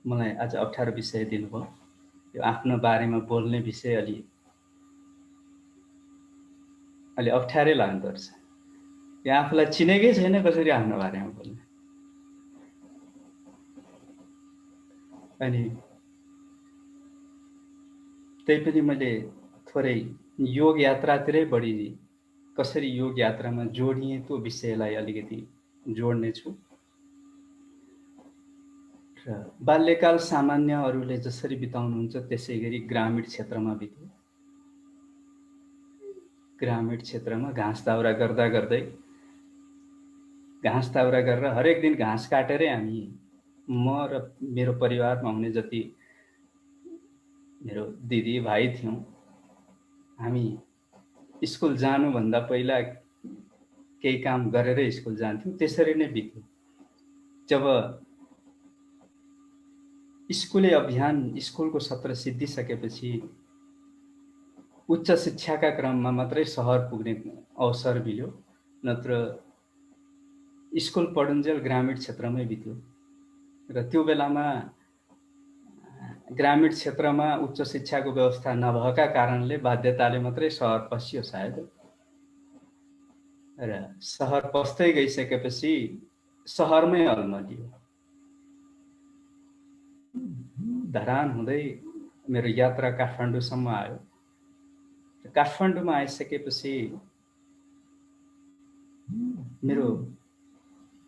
मलाई आज अप्ठ्यारो विषय दिनुभयो। यो आफ्नो बारेमा बोल्ने विषय अलि अप्ठ्यारै लाग्दो रहेछ। यो आफूलाई चिनेकै छैन, कसरी आफ्नो बारेमा बोल्ने। अनि त्यही पनि मैले थोरै योग यात्रातिरै बढी कसरी योग यात्रामा जोडिए त्यो विषयलाई अलिकति जोड्ने छु। र बाल्यकाल सामान्य अरूले जसरी बिताउनुहुन्छ त्यसै गरी ग्रामीण क्षेत्रमा बित्यो। ग्रामीण क्षेत्रमा घाँस दाउरा गर्दा गर्दै घाँस दाउरा गरेर हरेक दिन घाँस काटेरै हामी, म र मेरो परिवारमा हुने जति मेरो दिदी भाइ थियौँ, हामी स्कुल जानुभन्दा पहिला केही काम गरेरै स्कुल जान्थ्यौँ। त्यसरी नै बित्यो। जब स्कुले अभियान, स्कुलको सत्र सिद्धिसकेपछि उच्च शिक्षाका क्रममा मात्रै सहर पुग्ने अवसर मिल्यो, नत्र स्कुल पढुन्जेल ग्रामीण क्षेत्रमै बित्यो। र त्यो बेलामा ग्रामीण क्षेत्रमा उच्च शिक्षाको व्यवस्था नभएका कारणले बाध्यताले मात्रै सहर पसियो सायद। र सहर पस्दै गइसकेपछि सहरमै अल्मलियो। धरान हुँदै मेरो यात्रा काठमाडौँसम्म आयो। काठमाडौँमा आइसकेपछि मेरो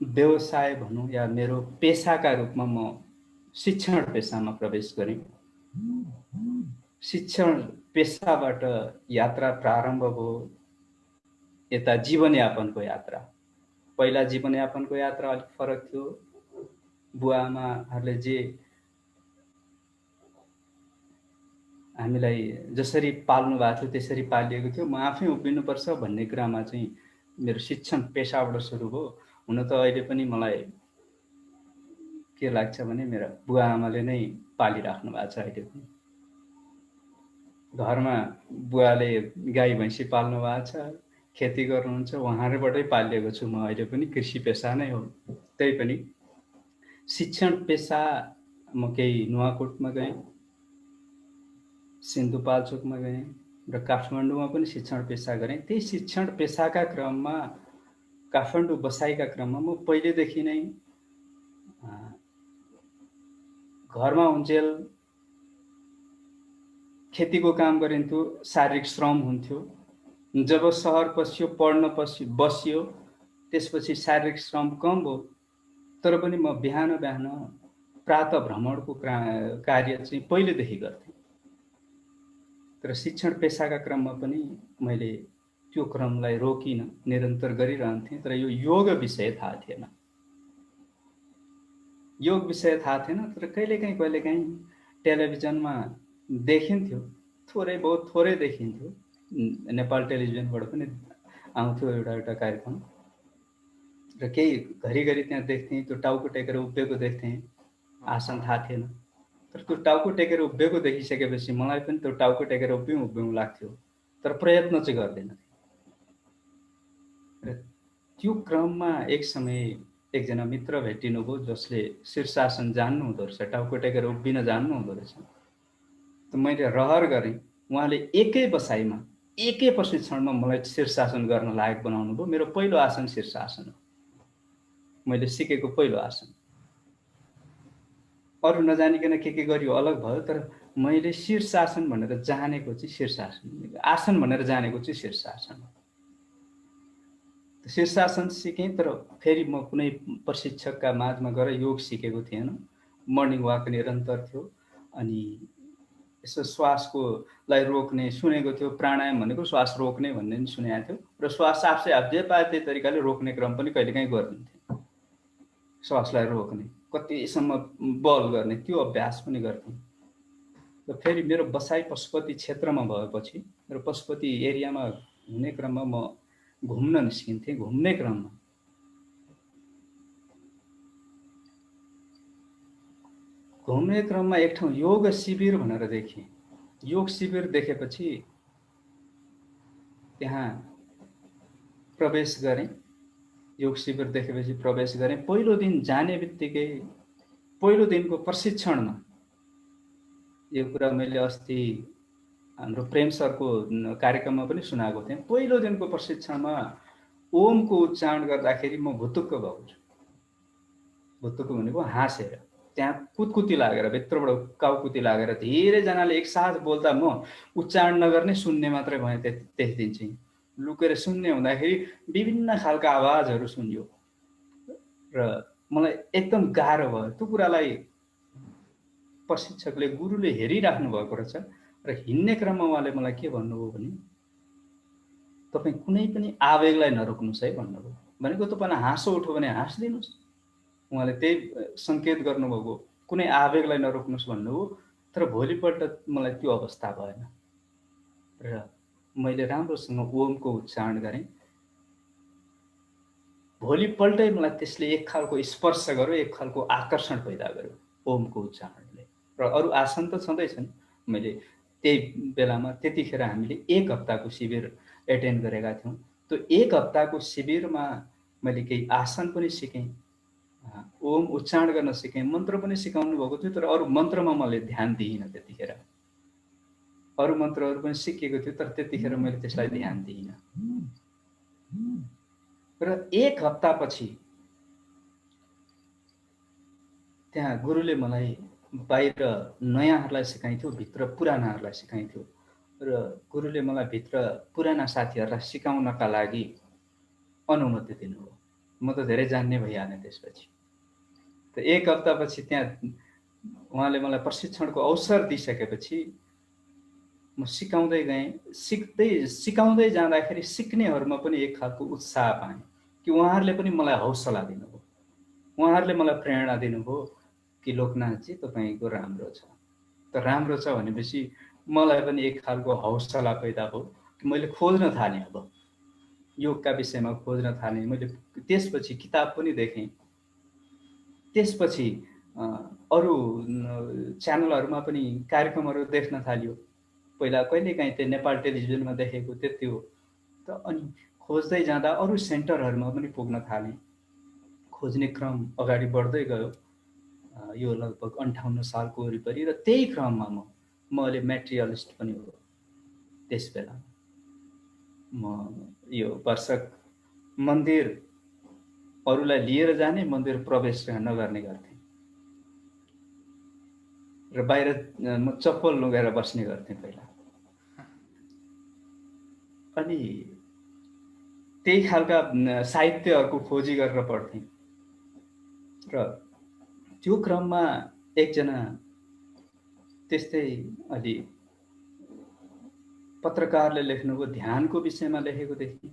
व्यवसाय भनौँ या मेरो पेसाका रूपमा म शिक्षण पेसामा प्रवेश गरेँ। शिक्षण पेसाबाट यात्रा प्रारम्भ भयो यता जीवनयापनको यात्रा। पहिला जीवनयापनको यात्रा अलिक फरक थियो। बुवा आमाहरूले जे हामीलाई जसरी पाल्नु भएको थियो त्यसरी पालिएको थियो। म आफै उभिनुपर्छ भन्ने कुरामा चाहिँ मेरो शिक्षण पेसाबाट सुरु भयो। हुन त अहिले पनि मलाई के लाग्छ भने मेरा बुवा आमाले नै पालिराख्नु भएको छ। अहिले पनि घरमा बुवाले गाई भैँसी पाल्नु भएको छ, खेती गर्नुहुन्छ, उहाँहरूबाटै पालिएको छु म। अहिले पनि कृषि पेसा नै हो। त्यही पनि शिक्षण पेसा म केही नुवाकोटमा गएँ, सिन्धुपाल्चोकमा गएँ र काठमाडौँमा पनि शिक्षण पेसा गरेँ। त्यही शिक्षण पेसाका क्रममा काठमाडौँ बसाइका क्रममा म पहिलेदेखि नै घरमा हुन्जेल खेतीको काम गरिन्थ्यो, शारीरिक श्रम हुन्थ्यो। जब सहर पस्यो, पढ्न बस्यो, त्यसपछि शारीरिक श्रम कम भयो। तर पनि म बिहान बिहान प्रातः भ्रमणको कार्य चाहिँ पहिलेदेखि गर्थेँ। तर शिक्षण पेसाका क्रममा पनि मैले त्यो क्रमलाई रोकिनँ, निरन्तर गरिरहन्थेँ। तर यो योग विषय थाहा थिएन। योग विषय थाहा थिएन, तर कहिलेकाहीँ टेलिभिजनमा देखिन्थ्यो, थोरै बहुत थोरै देखिन्थ्यो। नेपाल टेलिभिजनबाट पनि आउँथ्यो एउटा कार्यक्रम, र केही घरिघरि त्यहाँ देख्थेँ। त्यो टाउको टेकेर उभिएको देख्थेँ, आसन थाहा थिएन। तर त्यो टाउको टेकेर उभिएको देखिसकेपछि मलाई पनि त्यो टाउको टेकेर उभिउँ लाग्थ्यो, तर प्रयत्न चाहिँ गर्दैन। र त्यो क्रममा एक समय एकजना मित्र भेटिनुभयो जसले शीर्षासन जान्नु हुँदो रहेछ, टाउको टेकेर उभिन जान्नु हुँदो रहेछ। त मैले रहर गरेँ। उहाँले एकै बसाइमा, एकै प्रशिक्षणमा मलाई शीर्षासन गर्न लायक बनाउनु भयो। मेरो पहिलो आसन शीर्षासन हो, मैले सिकेको पहिलो आसन। अरू नजानिकन के गरियो अलग भयो, तर मैले शीर्षासन भनेर जानेको चाहिँ शीर्षासन, आसन भनेर जानेको चाहिँ शीर्षासन। शीर्षासन सिकेँ, तर फेरि म कुनै प्रशिक्षकका माझमा गएर योग सिकेको थिएन। मर्निङ वाक निरन्तर थियो। अनि यसो श्वासकोलाई रोक्ने सुनेको थियो। प्राणायाम भनेको श्वास रोक्ने भन्ने पनि सुनेको थियो, र श्वास आफै जे पाए त्यही तरिकाले रोक्ने क्रम पनि कहिलेकाहीँ गरिन्थेँ। श्वासलाई रोक्ने, कतिसम्म बल गर्ने, त्यो अभ्यास पनि गर्थेँ। र फेरि मेरो बसाइ पशुपति क्षेत्रमा भएपछि, मेरो पशुपति एरियामा हुने क्रममा म घुम्न निस्किन्थेँ। घुम्ने क्रममा एक ठाउँ योग शिविर भनेर देखेँ। योग शिविर देखेपछि त्यहाँ प्रवेश गरेँ। योग शिविर देखेपछि प्रवेश गरेँ। पहिलो दिन जाने बित्तिकै पहिलो दिनको प्रशिक्षणमा यो कुरा मैले अस्ति हाम्रो प्रेम सरको कार्यक्रममा पनि सुनाएको थिएँ। पहिलो दिनको प्रशिक्षणमा ओमको उच्चारण गर्दाखेरि म भुतुक्क भएको छु। भुतुक्क भनेको हाँसेर, त्यहाँ कुतकुती लागेर, भित्रबाट काउकुती लागेर धेरैजनाले एकसाथ बोल्दा म उच्चारण नगर्ने सुन्ने मात्रै भएँ। त्यस दिन चाहिँ लुकेर सुन्ने हुँदाखेरि विभिन्न खालका आवाजहरू सुनियो र मलाई एकदम गाह्रो भयो। त्यो कुरालाई प्रशिक्षकले, गुरुले हेरिराख्नु भएको रहेछ र हिँड्ने क्रममा उहाँले मलाई के भन्नुभयो भने, तपाईँ कुनै पनि आवेगलाई नरोक्नुहोस् है भन्नुभयो। भनेको तपाईँलाई हाँसो उठ्यो भने हाँसिदिनुहोस्। उहाँले त्यही सङ्केत गर्नुभएको, कुनै आवेगलाई नरोक्नुहोस् भन्नुभयो। तर भोलिपल्ट मलाई त्यो अवस्था भएन र मैले राम्रोसँग ओमको उच्चारण गरेँ। भोलिपल्टै मलाई त्यसले एक खालको स्पर्श गर्यो, एक खालको आकर्षण पैदा गर्यो ओमको उच्चारणले। र अरू आसन त छँदैछन्। मैले त्यही बेलामा त्यतिखेर हामीले 1 हप्ताको शिविर एटेन्ड गरेका थियौँ। त्यो 1 हप्ताको शिविरमा मैले केही आसन पनि सिकेँ, ओम उच्चारण गर्न सिकेँ, मन्त्र पनि सिकाउनु भएको थियो। तर अरू मन्त्रमा मैले ध्यान दिइनँ त्यतिखेर। अरू मन्त्रहरू पनि सिकेको थियो, तर त्यतिखेर मैले त्यसलाई ध्यान दिइनँ। र 1 हप्तापछि त्यहाँ गुरुले मलाई बाहिर नयाँहरूलाई सिकाइथ्यो, भित्र पुरानाहरूलाई सिकाइथ्यो। र गुरुले मलाई भित्र पुराना साथीहरूलाई सिकाउनका लागि अनुमति दिनुभयो। म त धेरै जान्ने भइहालेँ त्यसपछि। त 1 हप्तापछि त्यहाँ उहाँले मलाई प्रशिक्षणको अवसर दिइसकेपछि म सिकाउँदै गएँ। सिकाउँदै जाँदाखेरि सिक्नेहरूमा पनि एक खालको उत्साह पाएँ कि उहाँहरूले पनि मलाई हौसला दिनुभयो। उहाँहरूले मलाई प्रेरणा दिनुभयो कि लोकनाथजी तपाईँको राम्रो छ। त राम्रो छ भनेपछि मलाई पनि एक खालको हौसला पैदा भयो कि मैले खोज्न थालेँ। अब योगका विषयमा खोज्न थालेँ। मैले त्यसपछि किताब पनि देखेँ। त्यसपछि अरू च्यानलहरूमा पनि कार्यक्रमहरू देख्न थाल्यो। पहिला कहिलेकाहीँ त्यो नेपाल टेलिभिजनमा देखेको त्यति हो। त अनि खोज्दै जाँदा अरू सेन्टरहरूमा पनि पुग्न थालेँ। खोज्ने क्रम अगाडि बढ्दै गयो। यो लगभग 58 सालको वरिपरि। र त्यही क्रममा म अहिले मेटेरियलिस्ट पनि हो। त्यस बेला म यो वर्षक मन्दिर अरूलाई लिएर जाने, मन्दिर प्रवेश नगर्ने गर्थेँ र बाहिर म चप्पल लुगाएर बस्ने गर्थेँ पहिला। अनि त्यही खालका साहित्यहरूको खोजी गरेर पढ्थेँ। र त्यो क्रममा एकजना त्यस्तै अलि पत्रकारले लेख्नुभयो, ध्यानको विषयमा लेखेको देखेँ।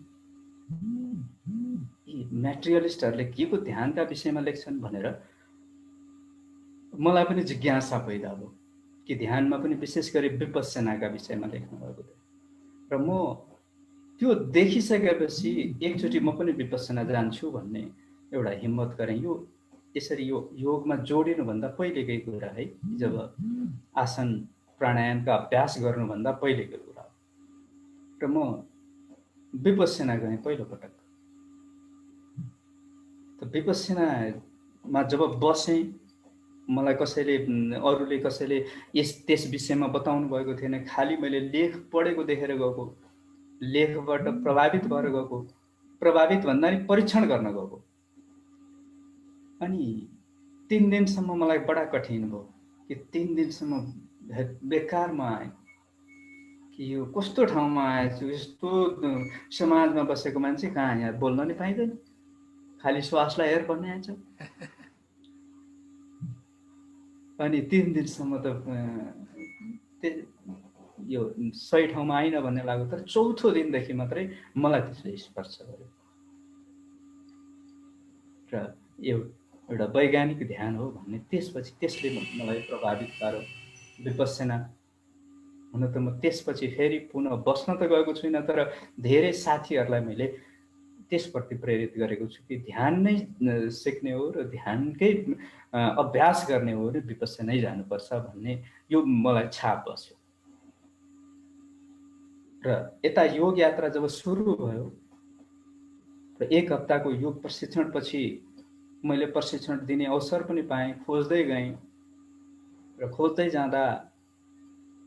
यी मेटेरियलिस्टहरूले के को ध्यानका विषयमा लेख्छन् भनेर मलाई पनि जिज्ञासा पैदा भयो कि ध्यानमा पनि विशेष गरी विपस्सनाका विषयमा लेख्नु भएको थियो। र म त्यो देखिसकेपछि एकचोटि म पनि विपस्सना जान्छु भन्ने एउटा हिम्मत गरेँ। यो यसरी यो योगमा जोडिनुभन्दा पहिलेकै कुरा है, जब आसन प्राणायामका अभ्यास गर्नुभन्दा पहिलेको कुरा हो। र म विपस्सना गएँ पहिलोपटक। त विपस्सनामा जब बसेँ, मलाई अरूले कसैले त्यस विषयमा बताउनु भएको थिएन। खालि मैले लेख पढेको देखेर गएको, लेखबाट प्रभावित भएर गएको, प्रभावित भन्दा नि परीक्षण गर्न गएको। अनि 3 दिनसम्म मलाई बडा कठिन भयो कि 3 दिनसम्म बेकारमा आएँ कि यो कस्तो ठाउँमा आएछु। यस्तो समाजमा बसेको मान्छे कहाँ यहाँ बोल्न नि पाइँदैन, खालि श्वासलाई हेर भन्ने आएछ। अनि 3 दिनसम्म त यो सही ठाउँमा आइन भन्ने लाग्यो। तर चौथो दिनदेखि मात्रै मलाई त्यसले स्पर्श गर्यो। र एउटा वैज्ञानिक ध्यान हो भन्ने त्यसपछि त्यसले मलाई प्रभावित पार्यो विपस्सना। हुन त म त्यसपछि फेरि पुनः बस्न त गएको छुइनँ, तर धेरै साथीहरूलाई मैले त्यसप्रति प्रेरित गरेको छु कि ध्यान नै सिक्ने हो र ध्यानकै अभ्यास गर्ने हो भने विपस्सनै जानुपर्छ भन्ने यो मलाई छाप बस्यो। र यता योग यात्रा जब सुरु भयो र 1 हप्ताको योग प्रशिक्षणपछि मैले प्रशिक्षण दिने अवसर पनि पाएँ, खोज्दै गएँ र खोज्दै जाँदा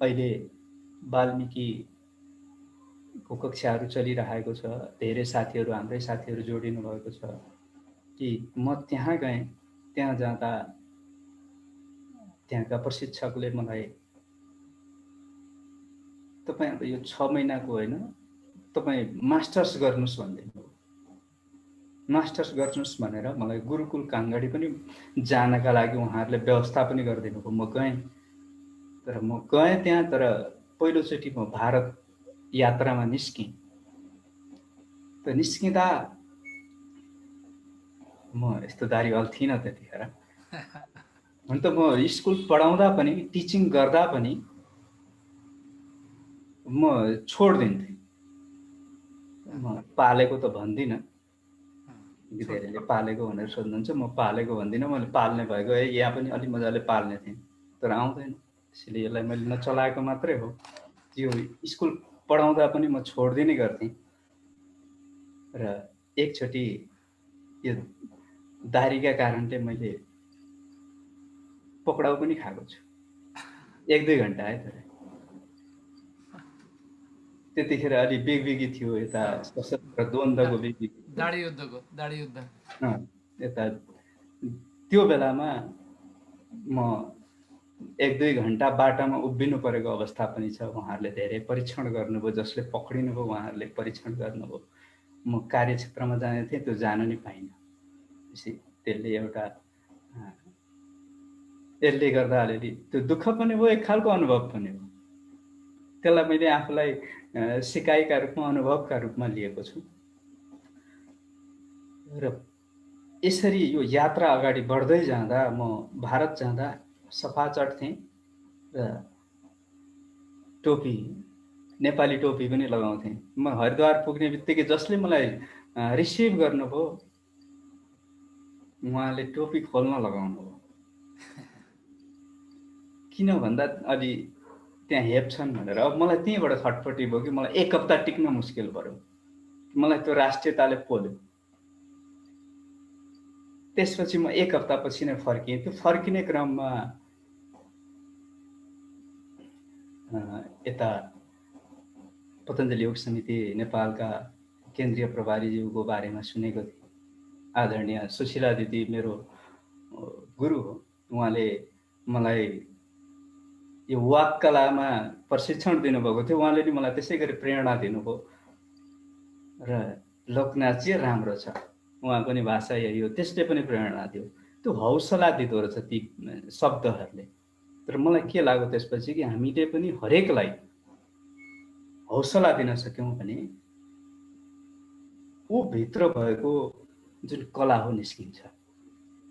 अहिले वाल्मिकीको कक्षाहरू चलिरहेको छ। धेरै साथीहरू, हाम्रै साथीहरू जोडिनु भएको छ कि म त्यहाँ गएँ। त्यहाँ जाँदा त्यहाँका प्रशिक्षकले मलाई तपाईँ अब यो 6 महिनाको होइन, तपाईँ मास्टर्स गर्नुहोस् भन्दिनु। मास्टर्स गर्नुहोस् भनेर मलाई गुरुकुल काङ्गडी पनि जानका लागि उहाँहरूले व्यवस्था पनि गरिदिनु भयो। म गएँ, तर म गएँ त्यहाँ, तर पहिलोचोटि म भारत यात्रामा निस्केँ। त निस्किँदा म यस्तो दारी अल्थिनँ त्यतिखेर। हुन त म स्कुल पढाउँदा पनि, टिचिङ गर्दा पनि म छोडिदिन्थेँ। म पालेको त भन्दिनँ, धेरैले पालेको भनेर सोध्नुहुन्छ, म पालेको भन्दिनँ। मैले पाल्ने भएको यहाँ पनि अलि मजाले पाल्ने थिएँ, तर आउँदैन। त्यसैले यसलाई मैले नचलाएको मात्रै हो। त्यो स्कुल पढाउँदा पनि म छोडिदिने गर्थेँ र एकचोटि यो दारीका कारणले मैले पक्राउ पनि खाएको छु। 1-2 घन्टा है। तर त्यतिखेर अलि बिगबिगी थियो, यता सशस्त्र द्वन्द्वको बिगबिगी, दाडी युद्ध। यता त्यो बेलामा म 1-2 घन्टा बाटामा उभिनु परेको अवस्था पनि छ। उहाँहरूले धेरै परीक्षण गर्नुभयो, जसले पक्रिनुभयो उहाँहरूले परीक्षण गर्नुभयो। म कार्यक्षेत्रमा जाने थिएँ, त्यो जान नै पाइनँ। त्यसले एउटा यसले गर्दा अलिअलि त्यो दुःख पनि भयो, एक खालको अनुभव पनि हो। त्यसलाई मैले आफूलाई सिकाइका रूपमा, अनुभवका रूपमा लिएको छु। र यसरी यो यात्रा अगाडि बढ्दै जाँदा म भारत जाँदा सफा चढ्थेँ र टोपी, नेपाली टोपी पनि लगाउँथेँ। म हरिद्वार पुग्ने बित्तिकै जसले मलाई रिसिभ गर्नुभयो, उहाँले टोपी खोल्न लगाउनु भयो। किन भन्दा अलि त्यहाँ हेप्छन् भनेर। अब मलाई त्यहीँबाट खटपटी भयो कि मलाई 1 हप्ता टिक्न मुस्किल पर्यो। मलाई त्यो राष्ट्रियताले पोल्यो। त्यसपछि म 1 हप्तापछि नै फर्किएँ। त्यो फर्किने क्रममा यता पतञ्जलि योग समिति नेपालका केन्द्रीय प्रभारीज्यूको बारेमा सुनेको थिएँ। आदरणीय सुशीला दिदी मेरो गुरु हो। उहाँले मलाई यो वाक कलामा प्रशिक्षण दिनुभएको थियो। उहाँले नि मलाई त्यसै गरी प्रेरणा दिनुभयो र लोकनाथजी राम्रो छ, उहाँको नि भाषा यही हो, त्यसले पनि प्रेरणा दियो। त्यो हौसला दिँदो रहेछ ती शब्दहरूले। तर मलाई के लाग्यो त्यसपछि कि हामीले पनि हरेकलाई हौसला दिन सक्यौँ भने ऊ भित्र भएको जुन कला हो निस्किन्छ।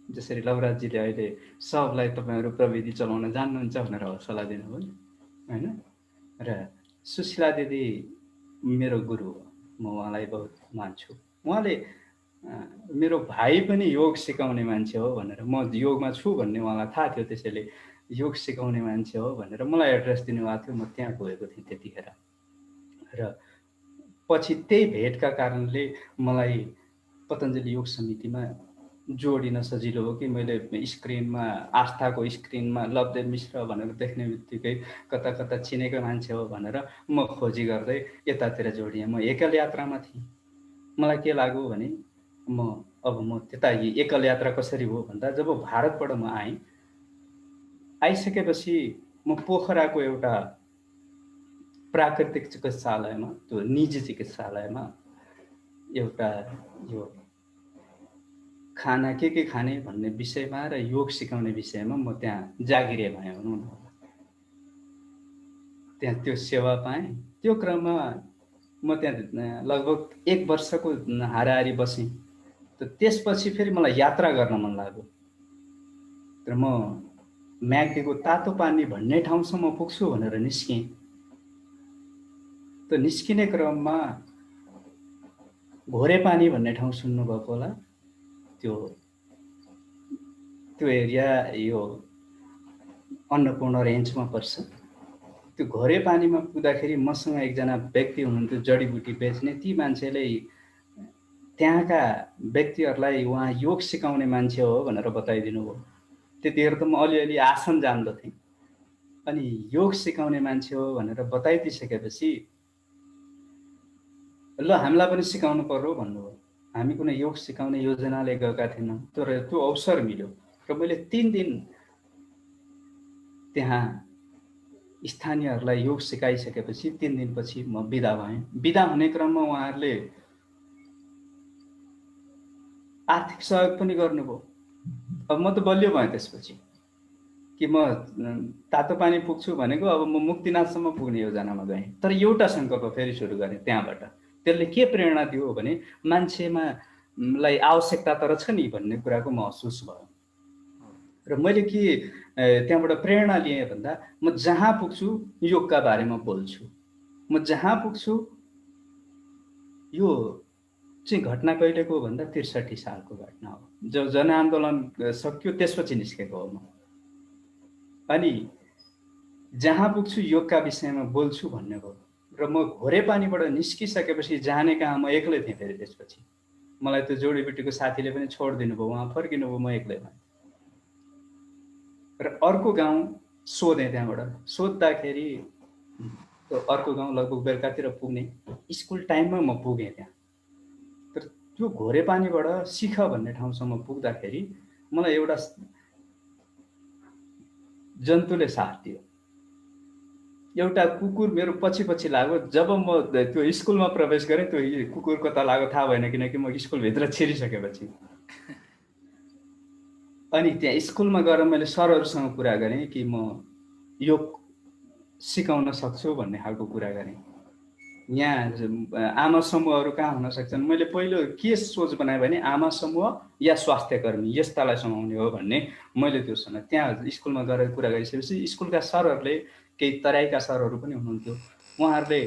जसरी लवराजजीले अहिले सबलाई तपाईँहरू प्रविधि चलाउन जान्नुहुन्छ भनेर हौसला दिनुभयो नि, होइन? र सुशीला दिदी मेरो गुरु हो, म उहाँलाई बहुत मान्छु। उहाँले मेरो भाइ पनि योग सिकाउने मान्छे हो भनेर, म योगमा छु भन्ने उहाँलाई थाहा थियो, त्यसैले योग सिकाउने मान्छे हो भनेर मलाई एड्रेस दिनुभएको थियो। म त्यहाँ गएको थिएँ त्यतिखेर। र पछि त्यही भेटका कारणले मलाई पतञ्जलि योग समितिमा जोडिन सजिलो हो कि मैले स्क्रिनमा, आस्थाको स्क्रिनमा लवदेव मिश्र भनेर देख्ने बित्तिकै कता कता चिनेको मान्छे हो भनेर म खोजी गर्दै यतातिर जोडिएँ। म एकल यात्रामा थिएँ। मलाई के लाग्यो भने म त्यता एकल यात्रा कसरी हो भन्दा, जब भारतबाट म आइसकेपछि म पोखराको एउटा प्राकृतिक चिकित्सालयमा, त्यो निजी चिकित्सालयमा एउटा यो खाना के खाने भन्ने विषयमा र योग सिकाउने विषयमा म त्यहाँ जागिरे भएँ भनौँ न। त्यहाँ त्यो सेवा पाएँ। त्यो क्रममा म त्यहाँ लगभग 1 वर्षको हाराहारी बसेँ। त त्यसपछि फेरि मलाई यात्रा गर्न मन लाग्यो। तर म म्याग्दीको तातो पानी भन्ने ठाउँसम्म पुग्छु भनेर निस्केँ। त निस्किने क्रममा घोरे पानी भन्ने ठाउँ सुन्नुभएको होला। त्यो एरिया यो अन्नपूर्ण रेन्जमा पर्छ। त्यो घोरे पानीमा पुग्दाखेरि मसँग एकजना व्यक्ति हुनुहुन्थ्यो जडीबुटी बेच्ने। ती मान्छेले त्यहाँका व्यक्तिहरूलाई उहाँ योग सिकाउने मान्छे हो भनेर बताइदिनु भयो। त्यतिखेर त म अलिअलि आसन जान्दथेँ। अनि योग सिकाउने मान्छे हो भनेर बताइदिइसकेपछि ल हामीलाई पनि सिकाउनु पर्यो भन्नुभयो। हामी कुनै योग सिकाउने योजनाले गएका थिएनौँ, तर त्यो अवसर मिल्यो र मैले 3 दिन त्यहाँ स्थानीयहरूलाई योग सिकाइसकेपछि 3 दिनपछि म बिदा भएँ। बिदा हुने क्रममा उहाँहरूले आर्थिक सहयोग पनि गर्नुभयो। अब म त बलियो भएँ त्यसपछि कि म तातो पानी पुग्छु भनेको अब म मुक्तिनाथसम्म पुग्ने योजनामा गएँ। तर एउटा सङ्कल्प फेरि सुरु गरेँ त्यहाँबाट। त्यसले के प्रेरणा दियो भने मान्छेमा लाई आवश्यकता त रहेछ नि भन्ने कुराको महसुस भयो। र मैले के त्यहाँबाट प्रेरणा लिएँ भन्दा म जहाँ पुग्छु योगका बारेमा बोल्छु। म जहाँ पुग्छु यो चाहिँ घटना कहिलेको हो भन्दा ६३ सालको घटना हो। जब जनआन्दोलन सकियो त्यसपछि निस्केको हो म। अनि जहाँ पुग्छु योगका विषयमा बोल्छु भन्ने भयो। र म घोरे पानीबाट निस्किसकेपछि जाने कहाँ म एक्लै थिएँ। फेरि त्यसपछि मलाई त्यो जोडीबुटीको साथीले पनि छोडिदिनु भयो, उहाँ फर्किनु भयो, म एक्लै भएँ। र अर्को गाउँ सोधेँ त्यहाँबाट। सोद्धाखेरि त्यो अर्को गाउँ लगभग बेलुकातिर पुग्ने, स्कुल टाइममा म पुगेँ त्यहाँ। तर त्यो घोरे पानीबाट सिख भन्ने ठाउँसम्म पुग्दाखेरि मलाई एउटा जन्तुले साथ दियो। एउटा कुकुर मेरो पछि पछि लाग्यो। जब म त्यो स्कुलमा प्रवेश गरेँ त्यो कुकुर कता लाग्यो थाहा भएन, किनकि म स्कुलभित्र छिरिसकेपछि। अनि त्यहाँ स्कुलमा गएर मैले सरहरूसँग कुरा गरेँ कि म योग सिकाउन सक्छु भन्ने खालको कुरा गरेँ। यहाँ आमा समूहहरू कहाँ हुन सक्छन्, मैले पहिलो के सोच बनाएँ भने आमा समूह या स्वास्थ्यकर्मी यस्तालाई समाउने हो भन्ने मैले त्यो सुने। त्यहाँ स्कुलमा गएर कुरा गरिसकेपछि स्कुलका सरहरूले, केही तराईका सरहरू पनि हुनुहुन्थ्यो, उहाँहरूले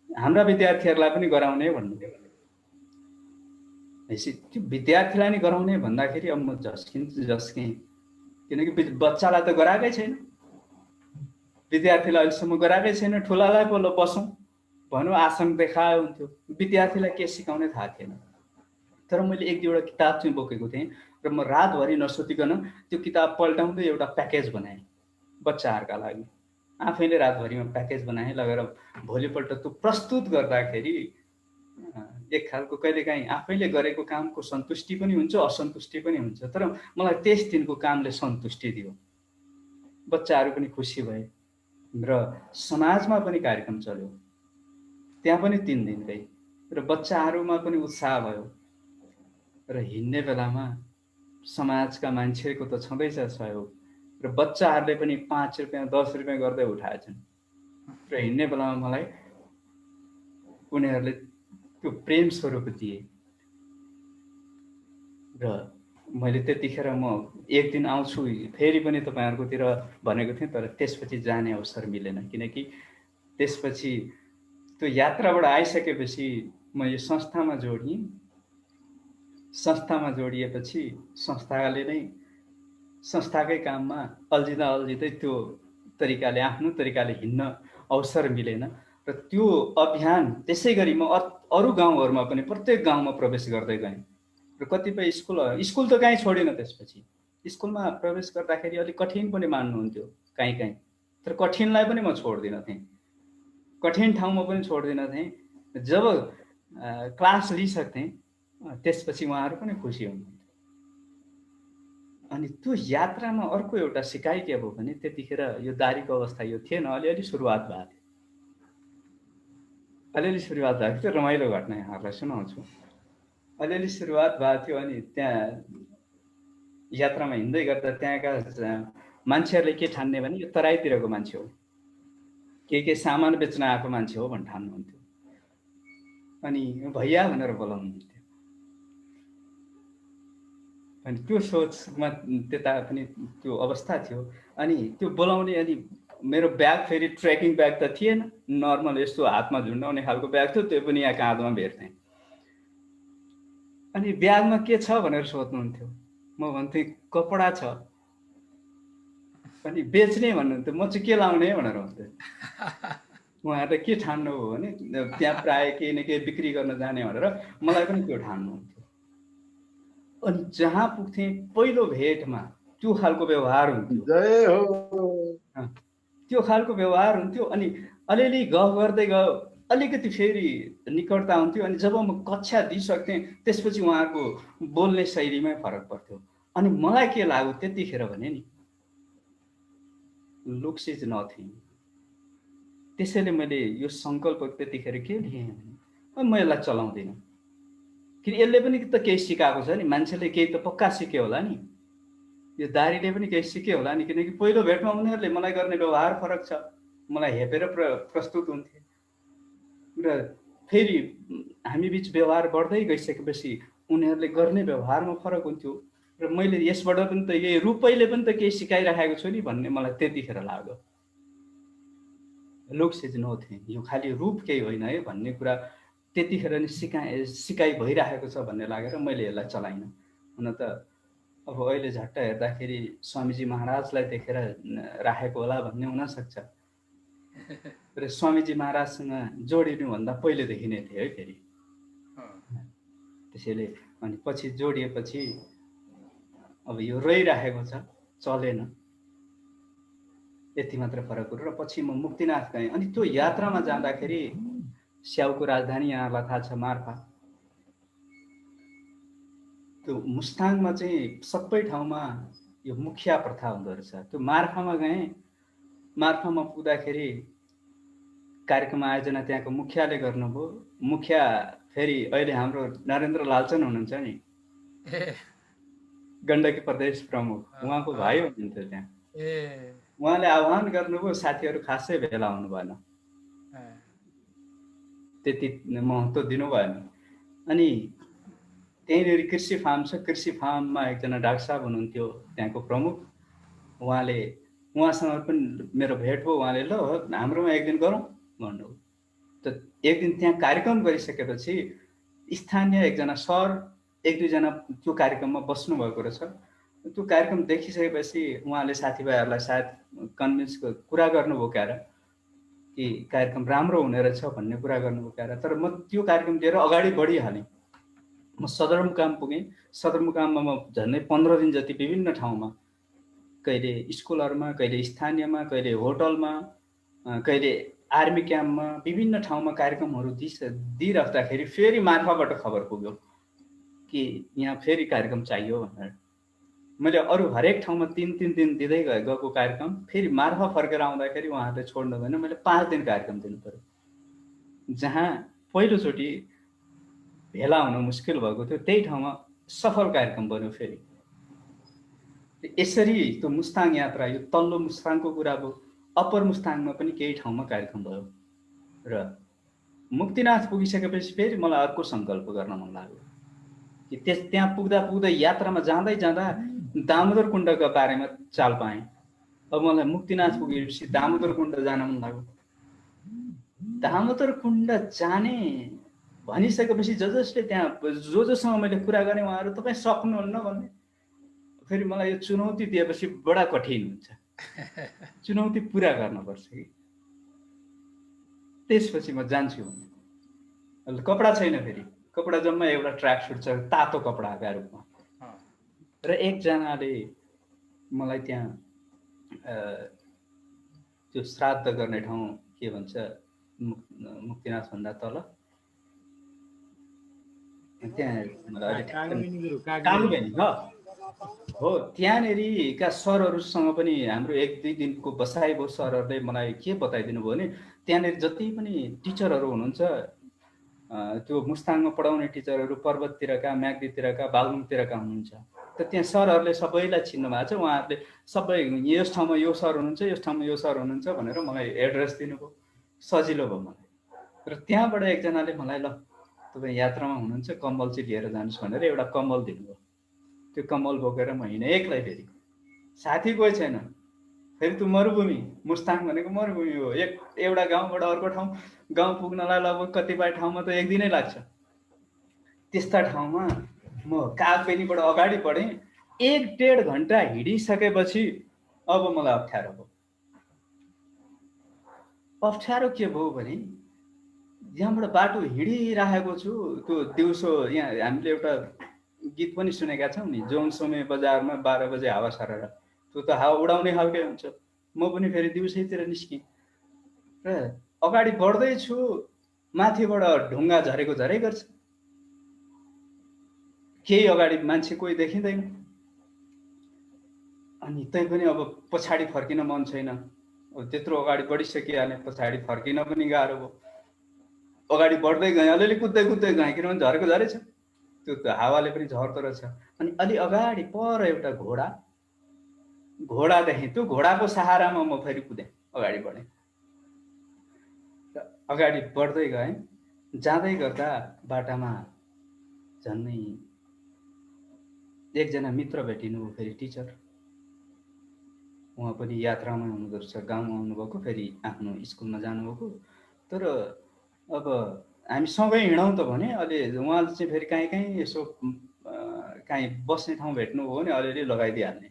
हाम्रा विद्यार्थीहरूलाई पनि गराउने भन्नुभयो। त्यो विद्यार्थीलाई नै गराउने भन्दाखेरि अब म झस्केँ, किनकि बच्चालाई त गराएकै छैन, विद्यार्थीलाई अहिलेसम्म गराएकै छैन। ठुलालाई बोल्न बसौँ भन्नु आसन देखायो हुन्थ्यो, विद्यार्थीलाई के सिकाउने थाहा थिएन। तर मैले एक दुईवटा किताब चाहिँ बोकेको थिएँ र म रातभरि नसुतिकन त्यो किताब पल्टाउँदै एउटा प्याकेज बनाएँ बच्चाहरूका लागि। आफैले रातभरिमा प्याकेज बनाएँ, लगेर भोलिपल्ट त्यो प्रस्तुत गर्दाखेरि एक खालको कहिलेकाहीँ आफैले गरेको कामको सन्तुष्टि पनि हुन्छ, असन्तुष्टि पनि हुन्छ। तर मलाई त्यस दिनको कामले सन्तुष्टि दियो, बच्चाहरू पनि खुसी भए र समाजमा पनि कार्यक्रम चल्यो। त्यहाँ पनि 3 दिन गई र बच्चाहरूमा पनि उत्साह भयो। र हिँड्ने बेलामा समाजका मान्छेको त छँदैछ सहयोग, र बच्चाहरूले पनि 5 रुपियाँ 10 रुपियाँ गर्दै उठाएछन्। र हिँड्ने बेलामा मलाई उनीहरूले त्यो प्रेम स्वरूप दिए। र मैले त्यतिखेर म एक दिन आउँछु फेरि पनि तपाईँहरूकोतिर भनेको थिएँ, तर त्यसपछि जाने अवसर मिलेन, किनकि त्यसपछि त्यो यात्राबाट आइसकेपछि म यो संस्थामा जोडिएँ। संस्थामा जोडिएपछि संस्थाले नै संस्थाकै काममा अल्झिँदै त्यो तरिकाले आफ्नो तरिकाले हिँड्न अवसर मिलेन। र त्यो अभियान त्यसै गरी म अरू गाउँहरूमा पनि प्रत्येक गाउँमा प्रवेश गर्दै गएँ। र कतिपय स्कुल त कहीँ छोडिनँ। त्यसपछि स्कुलमा प्रवेश गर्दाखेरि अलिक कठिन पनि मान्नुहुन्थ्यो कहीँ, तर कठिनलाई पनि म छोड्दिनँ थिएँ, कठिन ठाउँमा पनि छोड्दिनँ थिएँ। जब क्लास लिइसक्थेँ त्यसपछि उहाँहरू पनि खुसी हुनुहुन्थ्यो। अनि त्यो यात्रामा अर्को एउटा सिकाइ के भयो भने त्यतिखेर यो दारीको अवस्था यो थिएन, अलिअलि सुरुवात भएको थियो। रमाइलो घटना यहाँहरूलाई सुनाउँछु। अलिअलि सुरुवात भएको थियो। अनि त्यहाँ यात्रामा हिँड्दै गर्दा त्यहाँका मान्छेहरूले के ठान्ने भने यो तराईतिरको मान्छे हो, के सामान बेच्न आएको मान्छे हो भनेर ठान्नुहुन्थ्यो। अनि भैया भनेर बोलाउनुहुन्थ्यो। अनि त्यो सोचमा त्यता पनि त्यो अवस्था थियो। अनि त्यो बोलाउने, अनि मेरो ब्याग फेरि ट्रेकिङ ब्याग त थिएन, नर्मल यस्तो हातमा झुन्डाउने खालको ब्याग थियो, त्यो पनि यहाँ काँधमा भेट्थेँ। अनि ब्यागमा के छ भनेर सोध्नुहुन्थ्यो। म भन्थेँ कपडा छ। अनि बेच्ने भन्नुहुन्थ्यो, म चाहिँ के लाउने भनेर भन्थेँ। उहाँहरूले के ठान्नु हो भने त्यहाँ प्राय केही न केही बिक्री गर्न जाने भनेर मलाई पनि त्यो ठान्नुहुन्थ्यो। अनि जहाँ पुग्थेँ पहिलो भेटमा त्यो खालको व्यवहार हुन्थ्यो। जय हो। त्यो खालको व्यवहार हुन्थ्यो। अनि अलिअलि गफ गर्दै गयो, अलिकति फेरि निकटता हुन्थ्यो। अनि जब म कक्षा दिइसक्थेँ त्यसपछि उहाँको बोल्ने शैलीमै फरक पर्थ्यो। अनि मलाई के लाग्यो त्यतिखेर भने नि लुक्स इज नथिङ। त्यसैले मैले यो सङ्कल्प त्यतिखेर के लिएँ भने म यसलाई चलाउँदिनँ। किन यसले पनि त केही सिकाएको छ नि, मान्छेले केही त पक्का सिक्यो होला नि, यो दारीले पनि केही सिक्यो होला नि। किनकि पहिलो भेटमा उनीहरूले मलाई गर्ने व्यवहार फरक छ, मलाई हेपेर प्रस्तुत हुन्थे र फेरि हामी बिच व्यवहार बढ्दै गइसकेपछि उनीहरूले गर्ने व्यवहारमा फरक हुन्थ्यो र मैले यसबाट पनि त यही रूपैले पनि त केही सिकाइराखेको छु नि भन्ने मलाई त्यतिखेर लाग्यो। लुक्स इज नथिङ, यो खालि रूप केही होइन है भन्ने कुरा त्यतिखेर नि सिकाइ भइरहेको छ भन्ने लागेर मैले यसलाई चलाइनँ। हुन त अब अहिले झट्ट हेर्दाखेरि स्वामीजी महाराजलाई देखेर राखेको होला भन्ने हुनसक्छ र स्वामीजी महाराजसँग जोडिनुभन्दा पहिलेदेखि नै थियो है फेरि। त्यसैले अनि पछि जोडिएपछि अब यो रहिराखेको छ, चलेन, यति मात्र फरक हो। र पछि म मुक्तिनाथ गएँ। अनि त्यो यात्रामा जाँदाखेरि स्याउको राजधानी यहाँलाई थाहा छ मार्फा। त्यो मुस्ताङमा चाहिँ सबै ठाउँमा यो मुखिया प्रथा हुँदो रहेछ। त्यो मार्फामा गएँ। मार्फामा पुग्दाखेरि कार्यक्रम आयोजना त्यहाँको मुखियाले गर्नुभयो। मुखिया फेरि अहिले हाम्रो नरेन्द्र लालचन हुनुहुन्छ नि, गण्डकी प्रदेश प्रमुख, उहाँको भाइ हुनुहुन्थ्यो त्यहाँ। उहाँले आह्वान गर्नुभयो, साथीहरू खासै भेला हुनु भएन, त्यति महत्त्व दिनु भएन। अनि त्यहीँनिर कृषि फार्म छ, कृषि फार्ममा एकजना डाक्टर साहब हुनुहुन्थ्यो त्यहाँको प्रमुख। उहाँसँग पनि मेरो भेट भयो। उहाँले ल हाम्रोमा एक दिन गरौँ भन्नुभयो। त एक दिन त्यहाँ कार्यक्रम गरिसकेपछि स्थानीय एकजना सर एक दुईजना त्यो कार्यक्रममा बस्नुभएको रहेछ। त्यो कार्यक्रम देखिसकेपछि उहाँले साथीभाइहरूलाई सायद कन्भिन्स कुरा गर्नुभयो क्यार कि कार्यक्रम राम्रो हुने रहेछ भन्ने कुरा गर्नुभयो क्यार। तर म त्यो कार्यक्रम लिएर अगाडि बढिहालेँ। म सदरमुकाम पुगेँ। सदरमुकाममा म झन्डै 15 दिन जति विभिन्न ठाउँमा, कहिले स्कुलहरूमा, कहिले स्थानीयमा, कहिले होटलमा, कहिले आर्मी क्याम्पमा, विभिन्न ठाउँमा कार्यक्रमहरू दिइराख्दाखेरि फेरि मार्फाबाट खबर पुग्यो कि यहाँ फेरि कार्यक्रम चाहियो भनेर। मैले अरू हरेक ठाउँमा 3-3 दिन दिँदै गएको कार्यक्रम फेरि मार्फा फर्केर आउँदाखेरि उहाँहरूले छोड्नु भएन। मैले 5 दिन कार्यक्रम दिनु पर्यो। जहाँ पहिलोचोटि भेला हुन मुस्किल भएको थियो त्यही ठाउँमा सफल कार्यक्रम बन्यो फेरि। यसरी त्यो मुस्ताङ यात्रा, यो तल्लो मुस्ताङको कुरा भयो, अप्पर मुस्ताङमा पनि केही ठाउँमा कार्यक्रम भयो। र मुक्तिनाथ पुगिसकेपछि फेरि मलाई अर्को सङ्कल्प गर्न मन लाग्यो कि त्यहाँ पुग्दा पुग्दै यात्रामा जाँदै जाँदा दामोदर कुण्डका बारेमा चाल पाएँ। अब मलाई मुक्तिनाथ पुगेपछि दामोदर कुण्ड जान मन लाग्यो। दामोदर कुण्ड जाने भनिसकेपछि जसले त्यहाँ जोसँग मैले कुरा गरेँ उहाँहरू तपाईँ सक्नुहुन्न भन्ने। फेरि मलाई यो चुनौती दिएपछि बडा कठिन हुन्छ, चुनौती पुरा गर्नुपर्छ कि। त्यसपछि म जान्छु भने कपडा छैन, फेरि कपडा जम्मा एउटा ट्र्याक सुट छ तातो कपडाका रूपमा। र एकजनाले मलाई त्यहाँ त्यो श्राद्ध गर्ने ठाउँ के भन्छ मुक्तिनाथ भन्दा तल त्यहाँ हो, त्यहाँनेरिका सरहरूसँग पनि हाम्रो 1-2 दिनको बसाइ भयो। सरहरूले मलाई के बताइदिनु भयो भने त्यहाँनिर जति पनि टिचरहरू हुनुहुन्छ, त्यो मुस्ताङमा पढाउने टिचरहरू पर्वततिरका, म्याग्दीतिरका, बागलुङतिरका हुनुहुन्छ। त त्यहाँ सरहरूले सबैलाई चिन्नु भएको छ। उहाँहरूले सबै यस ठाउँमा यो सर हुनुहुन्छ, यस ठाउँमा यो सर हुनुहुन्छ भनेर मलाई एड्रेस दिनुभयो। सजिलो भयो मलाई। र त्यहाँबाट एकजनाले मलाई ल तपाईँ यात्रामा हुनुहुन्छ, कम्बल चाहिँ लिएर जानुहोस् भनेर एउटा कम्बल दिनुभयो। त्यो कम्बल बोकेर म हिँडेँ एक्लै। फेरि साथी कोही छैन। फेरि त्यो मरुभूमि, मुस्ताङ भनेको मरुभूमि हो। एउटा गाउँबाट अर्को ठाउँ, गाउँ पुग्नलाई लगभग कतिपय ठाउँमा त 1 दिनै लाग्छ। त्यस्ता ठाउँमा म कागबेनीबाट अगाडि बढेँ। 1-1.5 घन्टा हिँडिसकेपछि अब मलाई अप्ठ्यारो भयो। अप्ठ्यारो के भयो भने यहाँबाट बाटो हिँडिराखेको छु, त्यो दिउँसो यहाँ हामीले एउटा गीत पनि सुनेका छौँ नि, जोन सोमे बजारमा 12 बजे हावा सरेर, त्यो त हावा उडाउने खालकै हुन्छ। म पनि फेरि दिउँसैतिर निस्केँ र अगाडि बढ्दैछु, माथिबाट ढुङ्गा झरेको झरै गर्छ, केही अगाडि मान्छे कोही देखिँदैन। अनि तै पनि अब पछाडि फर्किन मन छैन, अब त्यत्रो अगाडि बढिसकिहालेँ, पछाडि फर्किन पनि गाह्रो भयो। अगाडि बढ्दै गएँ, अलिअलि कुद्दै कुद्दै गएँ, किनभने झरेको झरै छ, त्यो त हावाले पनि झर्दो रहेछ। अनि अलि अगाडि पर एउटा घोडा देखेँ, त्यो घोडाको सहारामा म फेरि कुदेँ, अगाडि बढेँ र अगाडि बढ्दै गएँ। जाँदै गर्दा बाटामा झन्नै एकजना मित्र भेटिनु, फेरि टिचर। उहाँ पनि यात्रामा हुनुहुँदो रहेछ, गाउँमा आउनुभएको, फेरि आफ्नो स्कुलमा जानुभएको। तर अब हामी सँगै हिँडौँ त भने अलि उहाँले चाहिँ फेरि काहीँ काहीँ यसो काहीँ बस्ने ठाउँ भेट्नुभयो भने अलिअलि लगाइदिइहाल्ने,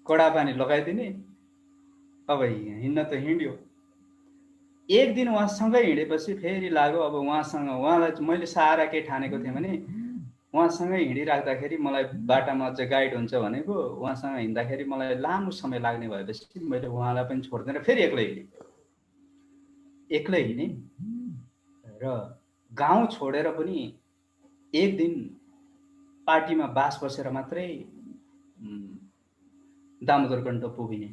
कडा पानी लगाइदिने। अब हिँड्न त हिँड्यो। एक दिन उहाँसँगै हिँडेपछि फेरि लाग्यो अब उहाँलाई मैले सहारा के ठानेको थिएँ भने उहाँसँगै हिँडिराख्दाखेरि मलाई बाटामा अझ गाइड हुन्छ भनेको, उहाँसँग हिँड्दाखेरि मलाई लामो समय लाग्ने भएपछि मैले उहाँलाई पनि छोड्दिनँ, फेरि एक्लै हिँडेँ र गाउँ छोडेर पनि एक दिन पार्टीमा बास बसेर मात्रै दामोदरकण्ड पुगिने।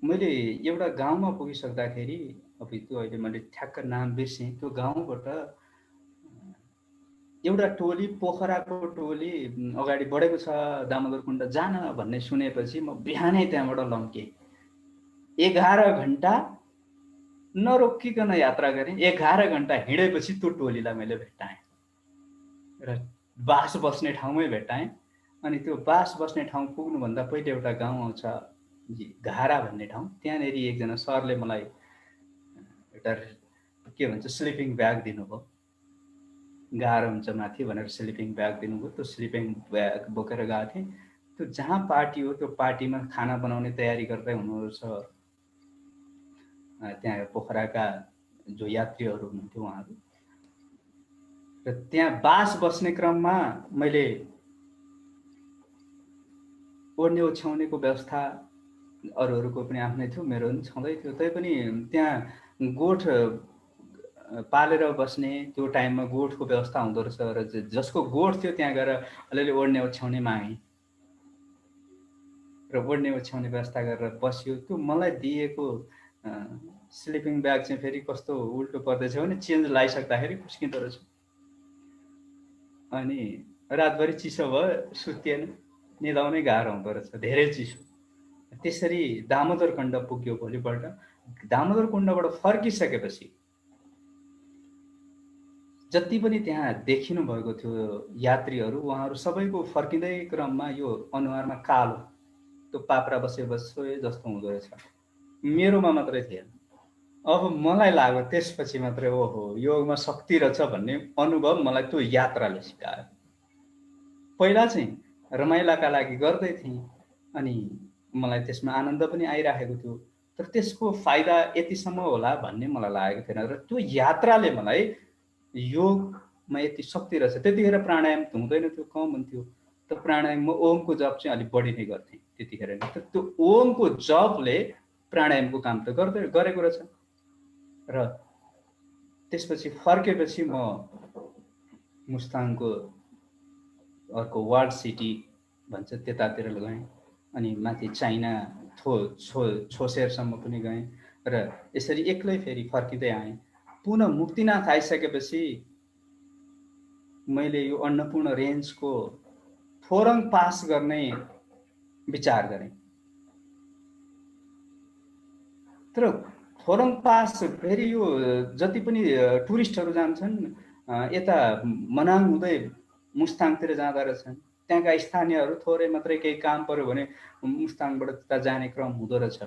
मैले एउटा गाउँमा पुगिसक्दाखेरि, अब त्यो अहिले मैले ठ्याक्क नाम बिर्सेँ, त्यो गाउँबाट एउटा टोली, पोखराको टोली अगाडि बढेको छ दामोदरकुण्ड जान भन्ने सुनेपछि म बिहानै त्यहाँबाट लम्केँ। 11 घन्टा नरोकिकन यात्रा गरेँ। 11 घन्टा हिँडेपछि त्यो टोलीलाई मैले भेट्टाएँ र बास बस्ने ठाउँमै भेट्टाएँ। अनि त्यो बास बस्ने ठाउँ पुग्नुभन्दा पहिले एउटा गाउँ आउँछ घारा भन्ने ठाउँ, त्यहाँनिर एकजना सरले मलाई एउटा के भन्छ स्लिपिङ ब्याग दिनुभयो। गाह्रो हुन्छ माथि भनेर स्लिपिङ ब्याग दिनुभयो। त्यो स्लिपिङ ब्याग बोकेर गएको थिएँ। त्यो जहाँ पार्टी हो त्यो पार्टीमा खाना बनाउने तयारी गर्दै हुनुहुन्छ त्यहाँ पोखराका जो यात्रीहरू हुनुहुन्थ्यो उहाँहरू। र त्यहाँ बास बस्ने क्रममा मैले ओड्ने ओछ्याउनेको व्यवस्था अरूहरूको पनि आफ्नै थियो, मेरो पनि छँदै थियो। तैपनि त्यहाँ गोठ पालेर बस्ने त्यो टाइममा गोठको व्यवस्था हुँदो रहेछ र जसको गोठ थियो त्यहाँ गएर अलिअलि ओड्ने ओछ्याउने मागेँ र ओड्ने ओछ्याउने व्यवस्था गरेर बस्यो। त्यो मलाई दिएको स्लिपिङ ब्याग चाहिँ फेरि कस्तो उल्टो पर्दैछ भने चेन्ज लगाइसक्दाखेरि खुस्किँदो रहेछ। अनि रातभरि चिसो भयो, सुतिएन, निदाउनै गाह्रो हुँदो रहेछ, धेरै चिसो। त्यसरी दामोदरकण्ड पुग्यो। भोलिपल्ट दामोदरकुण्डबाट फर्किसकेपछि जति पनि त्यहाँ देखिनु भएको थियो यात्रीहरू, उहाँहरू सबैको फर्किँदै क्रममा यो अनुहारमा कालो, त्यो पाप्रा बसेको जस्तो हुँदो रहेछ। मेरोमा मात्रै थिएन। अब मलाई लाग्यो त्यसपछि मात्रै ओहो योगमा शक्ति रहेछ भन्ने अनुभव मलाई त्यो यात्राले सिकायो। पहिला चाहिँ रमाइलाका लागि गर्दै थिएँ अनि मलाई त्यसमा आनन्द पनि आइरहेको थियो, तर त्यसको फाइदा यतिसम्म होला भन्ने मलाई लागेको थिएन। र त्यो यात्राले मलाई योगमा यति शक्ति रहेछ, त्यतिखेर प्राणायाम त हुँदैन थियो, कम हुन्थ्यो। त प्राणायाम म ओमको जप चाहिँ अलिक बढी नै गर्थेँ त्यतिखेर। त्यो ओमको जपले प्राणायामको काम त गरेको रहेछ। र त्यसपछि फर्केपछि म मुस्ताङको अर्को वार्ड सिटी भन्छ त्यतातिर गएँ। अनि माथि चाइना छोसेरसम्म पनि गएँ र यसरी एक्लै फेरि फर्किँदै आएँ। पुनः मुक्तिनाथ आइसकेपछि मैले यो अन्नपूर्ण रेन्जको फोरङ पास गर्ने विचार गरेँ। तर फोरङ पास फेरि यो जति पनि टुरिस्टहरू जान्छन् यता मनाङ हुँदै मुस्ताङतिर जाँदा रहेछन्, त्यहाँका स्थानीयहरू थोरै मात्रै केही काम पर्यो भने मुस्ताङबाट त्यता जाने क्रम हुँदो रहेछ।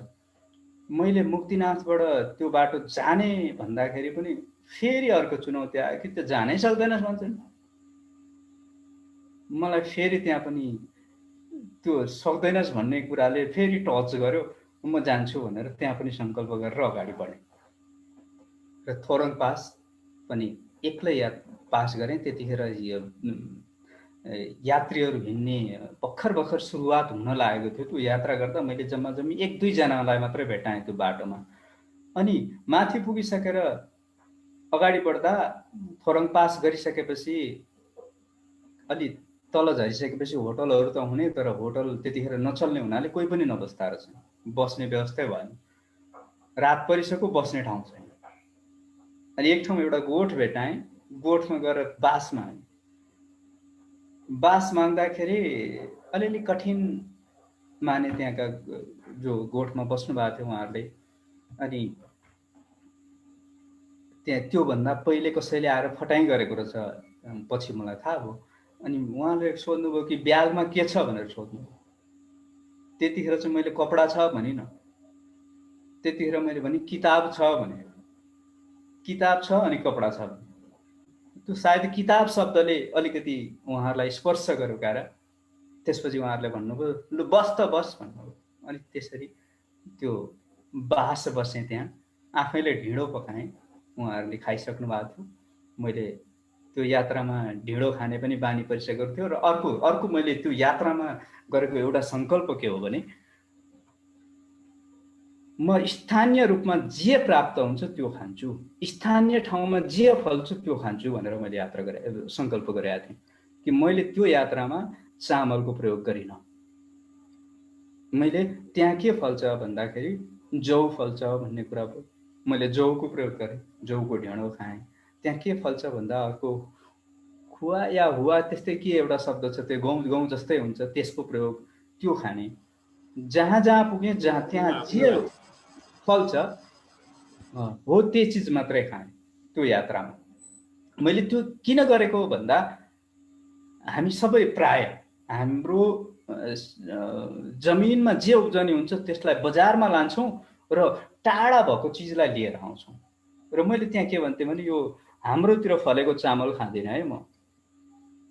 मैले मुक्तिनाथबाट त्यो बाटो जाने भन्दाखेरि पनि फेरि अर्को चुनौती आयो कि त्यो जानै सक्दैनस् भन्छन्। मलाई फेरि त्यहाँ पनि त्यो सक्दैनस् भन्ने कुराले फेरि टच गर्यो। म जान्छु भनेर त्यहाँ पनि सङ्कल्प गरेर अगाडि बढेँ र थोरङ पास पनि एक्लै पास गरेँ। त्यतिखेर यात्रीहरू हिँड्ने भर्खर सुरुवात हुन लागेको थियो। त्यो यात्रा गर्दा मैले जम्मा जम्मी 1-2 जनालाई मात्रै भेटाएँ त्यो बाटोमा। अनि माथि पुगिसकेर अगाडि बढ्दा थोरङ पास गरिसकेपछि अलि तल झरिसकेपछि होटलहरू त हुने, तर होटल त्यतिखेर नचल्ने हुनाले कोही पनि नबस्दा रहेछ, बस्ने व्यवस्थै भएन। रात परिसक्यो, बस्ने ठाउँ छैन। अनि एक ठाउँ एउटा गोठ भेटाएँ। गोठमा गएर बास मागेँ। बास माग्दाखेरि अलिअलि कठिन माने त्यहाँका जो गोठमा बस्नु भएको थियो उहाँहरूले। अनि त्यहाँ त्योभन्दा पहिले कसैले आएर फटाइ गरेको रहेछ, पछि मलाई थाहा भयो। अनि उहाँले सोध्नुभयो कि ब्यागमा के छ भनेर सोध्नु। त्यतिखेर चाहिँ मैले कपडा छ भनिनँ। त्यतिखेर मैले भने किताब छ भने। किताब छ अनि कपडा छ भने। त्यो सायद किताब शब्दले अलिकति उहाँहरूलाई स्पर्श गर्यो कारण त्यसपछि उहाँहरूले भन्नुभयो लु बस त बस भन्नुभयो। अनि त्यसरी त्यो बास बसेँ त्यहाँ। आफैले ढिँडो पकाएँ। उहाँहरूले खाइसक्नु भएको थियो। मैले त्यो यात्रामा ढिँडो खाने पनि बानी परिसकेको थियो। र अर्को मैले त्यो यात्रामा गरेको एउटा सङ्कल्प के हो भने म स्थानीय रूपमा जे प्राप्त हुन्छ त्यो खान्छु, स्थानीय ठाउँमा जे फल्छ त्यो खान्छु भनेर मैले यात्रा गरेँ, सङ्कल्प गरेका थिएँ कि मैले त्यो यात्रामा चामलको प्रयोग गरिनँ। मैले त्यहाँ के फल्छ भन्दाखेरि जौ फल्छ भन्ने कुरा भयो। मैले जौको प्रयोग गरेँ, जौको ढेँडो खाएँ। त्यहाँ के फल्छ भन्दा अर्को खुवा या हुवा त्यस्तै के एउटा शब्द छ, त्यो गहुँ जस्तै हुन्छ, त्यसको प्रयोग, त्यो खाने। जहाँ जहाँ पुगेँ जहाँ त्यहाँ जे फल्छ हो त्यो चिज मात्रै खाएँ त्यो यात्रामा। मैले त्यो किन गरेको भन्दा हामी सबै प्राय हाम्रो जमिनमा जे उब्जनी हुन्छ त्यसलाई बजारमा लान्छौँ र टाढा भएको चिजलाई लिएर आउँछौँ। र मैले त्यहाँ के भन्थेँ भने यो हाम्रोतिर फलेको चामल खाँदिनँ है, म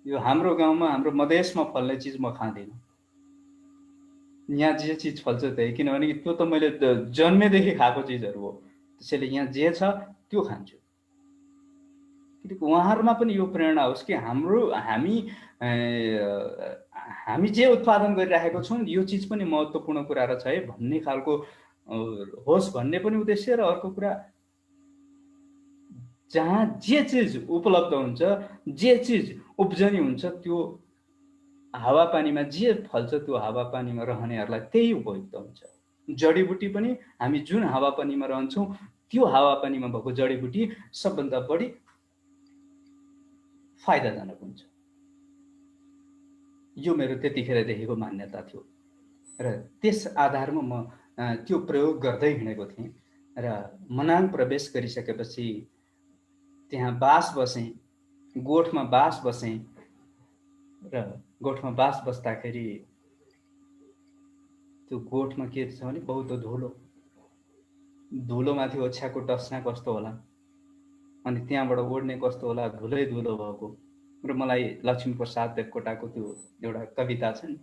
यो हाम्रो गाउँमा हाम्रो मधेसमा फल्ने चिज म खाँदिनँ। यहाँ जे चिज फल्छ त्यही, किनभने त्यो त मैले जन्मेदेखि खाएको चिजहरू हो। त्यसैले यहाँ जे छ त्यो खान्छु। किनकि उहाँहरूमा पनि यो प्रेरणा होस् कि हामी जे उत्पादन गरिराखेको छौँ यो चिज पनि महत्त्वपूर्ण कुरा रहेछ है भन्ने खालको होस् भन्ने पनि उद्देश्य। र अर्को कुरा जहाँ जे चिज उपलब्ध हुन्छ, जे चिज उब्जनी हुन्छ, त्यो हावापानीमा जे फल्छ त्यो हावापानीमा रहनेहरूलाई त्यही उपयुक्त हुन्छ। जडीबुटी पनि हामी जुन हावापानीमा रहन्छौँ त्यो हावापानीमा भएको जडीबुटी सबभन्दा बढी फाइदाजनक हुन्छ। यो मेरो त्यतिखेर देखेको मान्यता थियो र त्यस आधारमा म त्यो प्रयोग गर्दै हिँडेको थिएँ। र मनाङ प्रवेश गरिसकेपछि त्यहाँ बास बसेँ, गोठमा बास बसेँ। र गोठमा बास बस्दाखेरि त्यो गोठमा के छ भने बहुत धुलोमाथि ओछ्याएको डस्ना कस्तो होला, अनि त्यहाँबाट ओड्ने कस्तो होला, धुलै धुलो भएको। र मलाई लक्ष्मीप्रसाद देवकोटाको त्यो एउटा कविता छ नि,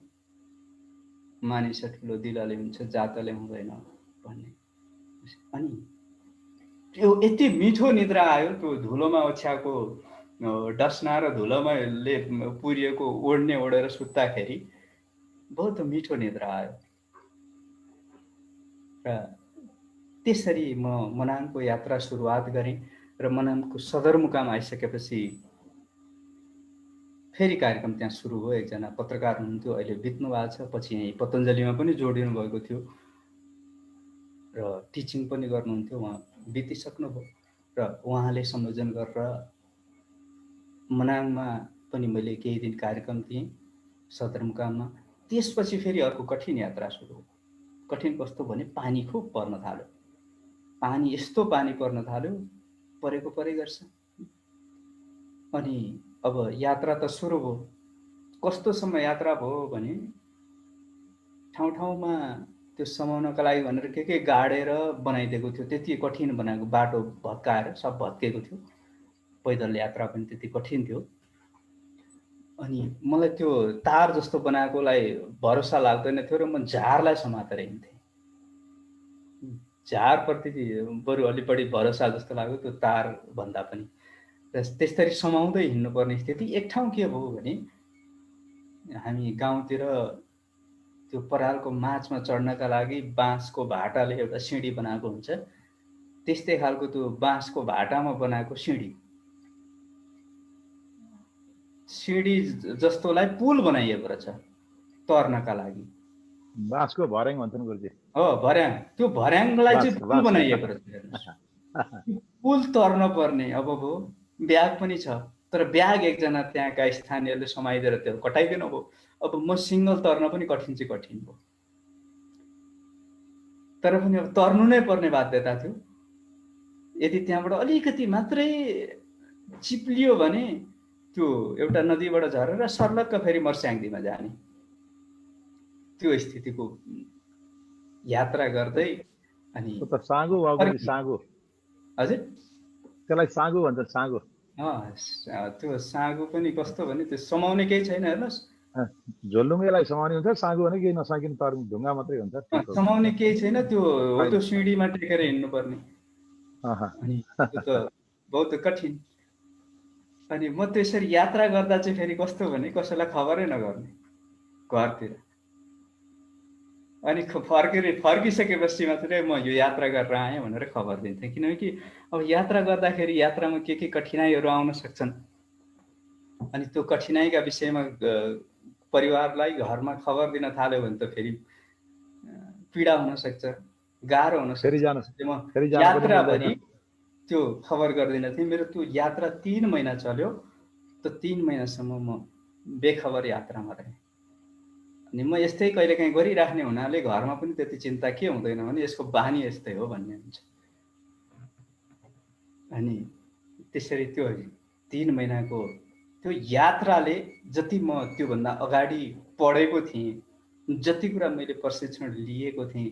मानिस ठुलो दिलले हुन्छ जातले हुँदैन भन्ने। अनि त्यो यति मिठो निद्रा आयो त्यो धुलोमा ओछ्याएको डस्ना र धुलोमा पुरिएको ओढ्ने ओढेर सुत्दाखेरि बहुत मिठो निद्रा आयो। र त्यसरी म मनाङको यात्रा सुरुवात गरेँ। र मनाङको सदरमुकाम आइसकेपछि फेरि कार्यक्रम त्यहाँ सुरु भयो। एकजना पत्रकार हुनुहुन्थ्यो, अहिले बित्नु भएको छ, पछि यहीँ पतञ्जलीमा पनि जोडिनु भएको थियो र टिचिङ पनि गर्नुहुन्थ्यो। उहाँ बितिसक्नुभयो र उहाँले संयोजन गरेर मनाङमा पनि मैले केही दिन कार्यक्रम दिएँ सदरमुकाममा। त्यसपछि फेरि अर्को कठिन यात्रा सुरु हो। कठिन कस्तो भने पानी खुब पर्न थाल्यो। पानी यस्तो पानी पर्न थाल्यो, परेको परै गर्छ। अनि अब यात्रा त सुरु भयो। कस्तोसम्म यात्रा भयो भने ठाउँ ठाउँमा त्यो समाउनका लागि भनेर के गाडेर बनाइदिएको थियो। त्यति कठिन बनाएको, बाटो भत्काएर सब भत्केको थियो। पैदल यात्रा पनि त्यति कठिन थियो। अनि मलाई त्यो तार जस्तो बनाएकोलाई भरोसा लाग्दैन थियो र म झारलाई समातेर हिँड्थेँ। झारप्रति बरु अलि बढी भरोसा जस्तो लाग्यो त्यो तार भन्दा पनि। र त्यसरी समाउँदै हिँड्नुपर्ने स्थिति। एक ठाउँ के भयो भने हामी गाउँतिर त्यो परालको माचमा चढ्नका लागि बाँसको भाटाले एउटा सिँढी बनाएको हुन्छ। त्यस्तै खालको त्यो बाँसको भाटामा बनाएको सिँढी जस्तोलाई पुल बनाइएको रहेछ तर्नका लागि। बाँसको भर्याङ भन्छन् गुरुजी। हो, भर्याङ। त्यो भर्याङलाई चाहिँ पुल बनाइएको रहेछ। हेर्नुहोस्, पुल तर्न पर्ने अब भयो। ब्याग पनि छ, तर ब्याग एकजना त्यहाँका स्थानीयले समाइदिएर त्यो कटाइदिनु भयो। अब म सिङ्गल तर्न पनि कठिन चाहिँ कठिन भयो। तर पनि अब तर्नु नै पर्ने बाध्यता थियो। यदि त्यहाँबाट अलिकति मात्रै चिप्लियो भने त्यो एउटा नदीबाट झरेर सर्लक्क फेरि मर्स्याङदीमा जाने त्यो स्थितिको यात्रा गर्दै अनि साँगो भयो साँगो। हजुर, त्यसलाई साँगो भन्छ। साँगो त्यो साँगो पनि कस्तो भने त्यो समाउने केही छैन। हेर्नुहोस्, झोलुङ्गेलाई समाउने हुन्छ, साँगो भने केही नसकिने तर्नु ढुङ्गा मात्रै हुन्छ। समाउने केही छैन। त्यो हो त्यो सिँढीमा टेकेर हिँड्नुपर्ने। अनि त्यो त बहुत कठिन। अनि म त्यसरी यात्रा गर्दा चाहिँ फेरि कस्तो भने कसैलाई खबरै नगर्ने घरतिर। अनि फर्किसकेपछि मात्रै म यो यात्रा गरेर आएँ भनेर खबर दिन्थेँ। किनकि अब यात्रा गर्दाखेरि यात्रामा के कठिनाइहरू आउन सक्छन्। अनि त्यो कठिनाइका विषयमा परिवारलाई घरमा खबर दिन थाल्यो भने त फेरि पीडा हुन सक्छ, गाह्रो हुन सक्छ। म यात्राभरि त्यो खबर गर्दिनँ थिएँ। मेरो त्यो यात्रा 3 महिना चल्यो। त्यो 3 महिनासम्म म बेखबर यात्रामा रहेँ। अनि म यस्तै कहिलेकाहीँ गरिराख्ने हुनाले घरमा पनि त्यति चिन्ता के हुँदैन भने यसको बानी यस्तै हो भन्ने हुन्छ। अनि त्यसरी त्यो 3 महिनाको त्यो यात्राले जति म त्योभन्दा अगाडि पढेको थिएँ, जति कुरा मैले प्रशिक्षण लिएको थिएँ,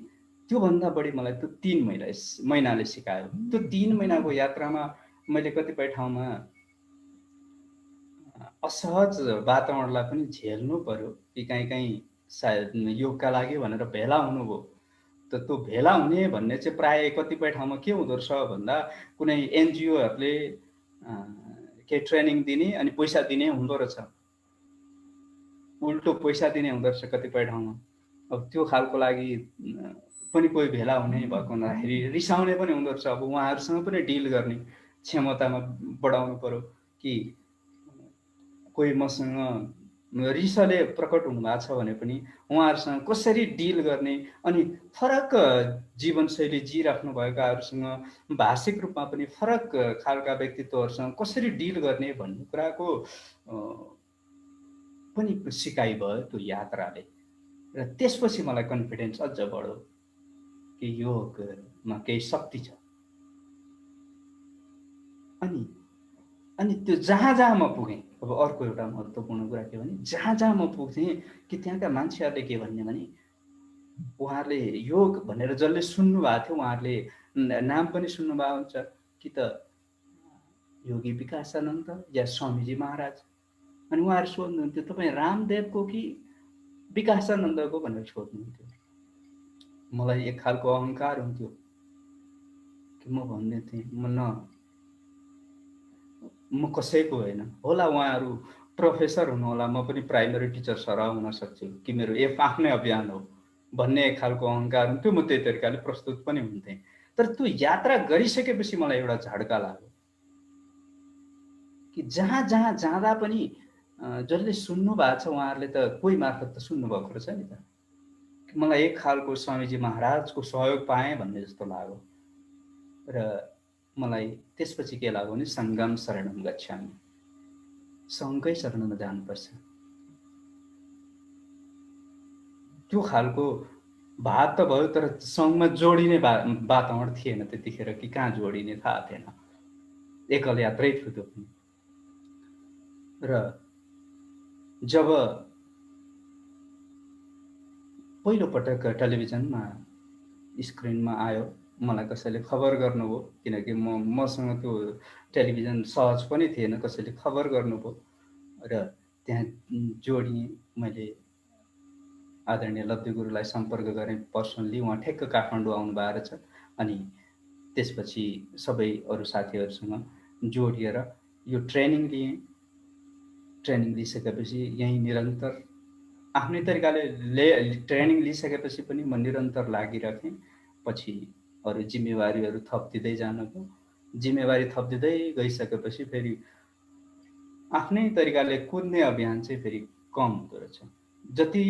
त्योभन्दा बढी मलाई त्यो 3 महिनाले सिकायो। त्यो 3 महिनाको यात्रामा मैले कतिपय ठाउँमा असहज वातावरणलाई पनि झेल्नु पर्यो कि कहीँ सायद योगका लागि भनेर भेला हुनुभयो। त त्यो भेला हुने भन्ने चाहिँ प्राय कतिपय ठाउँमा के हुँदो रहेछ भन्दा कुनै एनजिओहरूले केही ट्रेनिङ दिने अनि पैसा दिने हुँदो रहेछ। उल्टो पैसा दिने हुँदो रहेछ कतिपय ठाउँमा। अब त्यो खालको लागि पनि कोही भेला हुने भएको हुँदाखेरि रिसाउने पनि हुँदो रहेछ। अब उहाँहरूसँग पनि डिल गर्ने क्षमतामा बढाउनु पर्यो कि कोही मसँग रिसले प्रकट हुनुभएको छ भने पनि उहाँहरूसँग कसरी डिल गर्ने अनि फरक जीवनशैली जिराख्नु भएकाहरूसँग भाषिक रूपमा पनि फरक खालका व्यक्तित्वहरूसँग कसरी डिल गर्ने भन्ने कुराको पनि सिकाइ भयो त्यो यात्राले। र त्यसपछि मलाई कन्फिडेन्स अझ बढ्यो कि योगमा केही शक्ति छ। अनि त्यो जहाँ जहाँ म पुगेँ, अब अर्को एउटा महत्त्वपूर्ण कुरा के भने जहाँ जहाँ म पुग्थेँ कि त्यहाँका मान्छेहरूले के भन्ने भने उहाँहरूले योग भनेर जसले सुन्नु भएको थियो उहाँहरूले नाम पनि सुन्नुभएको हुन्छ कि त योगी विकासानन्द या स्वामीजी महाराज। अनि उहाँहरू सोध्नुहुन्थ्यो तपाईँ रामदेवको कि विकासानन्दको भनेर सोध्नुहुन्थ्यो। मलाई एक खालको अहङ्कार हुन्थ्यो कि म भन्ने थिएँ म कसैको होइन होला, उहाँहरू प्रोफेसर हुनुहोला, म पनि प्राइमरी टिचर सरह हुन सक्छु कि मेरो आफ्नै अभियान हो भन्ने एक खालको अहङ्कार हुन्थ्यो। म त्यही तरिकाले प्रस्तुत पनि हुन्थेँ। तर त्यो यात्रा गरिसकेपछि मलाई एउटा झड्का लाग्यो कि जहाँ जहाँ जाँदा पनि जसले सुन्नु भएको छ उहाँहरूले त कोही मार्फत त सुन्नुभएको रहेछ नि त। मलाई एक खालको स्वामीजी महाराजको सहयोग पाएँ भन्ने जस्तो लाग्यो। र मलाई त्यसपछि के लाग्यो भने सङ्गम शरणम गच्छामि, सङ्घकै शरणमा जानुपर्छ। त्यो खालको भाव त भयो, तर सङ्घमा जोडिने वातावरण थिएन त्यतिखेर कि कहाँ जोडिने थाहा थिएन। एकल यात्रै थियो त्यो पनि। र जब पहिलोपटक टेलिभिजनमा स्क्रिनमा आयो, मलाई कसैले खबर गर्नुभयो, किनकि मसँग त्यो टेलिभिजन सहज पनि थिएन, कसैले खबर गर्नुभयो र त्यहाँ जोडिएँ। मैले आदरणीय लब्धि गुरुलाई सम्पर्क गरेँ पर्सनली, उहाँ ठ्याक्क काठमाडौँ आउनु भएको रहेछ। अनि त्यसपछि सबै अरू साथीहरूसँग जोडिएर यो ट्रेनिङ लिएँ। ट्रेनिङ लिइसकेपछि यहीँ निरन्तर आफ्नै तरिकाले ट्रेनिङ लिइसकेपछि पनि म निरन्तर लागिरहेँ। पछि अरू जिम्मेवारीहरू थपिँदै जानुभयो। जिम्मेवारी थपिँदै गइसकेपछि फेरि आफ्नै तरिकाले कुद्ने अभियान चाहिँ फेरि कम हुँदो रहेछ। जति